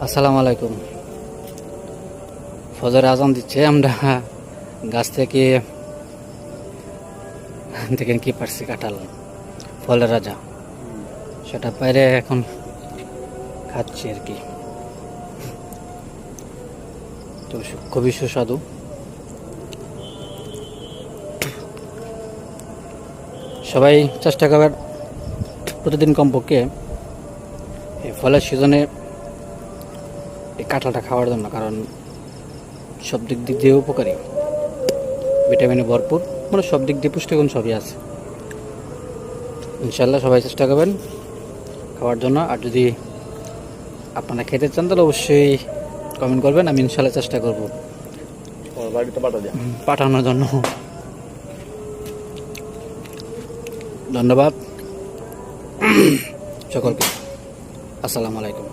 আসসালামু আলাইকুম। ফজর আজান দিচ্ছে, আমরা গাছ থেকে দেখেন কি পারছি কাঁঠাল, ফলের রাজা, সেটা বাইরে এখন খাচ্ছি আর কি। তো খুবই সুস্বাদু। সবাই চেষ্টা করবেন প্রতিদিন কমপক্ষে এই ফলের সিজনে এই কাঁঠালটা খাওয়ার জন্য, কারণ সব দিক দিয়ে উপকারী, ভিটামিনে ভরপুর, মানে সব দিক দিয়ে পুষ্টিগুণ সবই আছে। ইনশাল্লাহ সবাই চেষ্টা করবেন খাওয়ার জন্য। আর যদি আপনারা খেতে চান তাহলে অবশ্যই কমেন্ট করবেন, আমি ইনশাল্লাহ চেষ্টা করব বাড়িতে পাঠানোর জন্য। ধন্যবাদ সকলকে। আসসালামু আলাইকুম।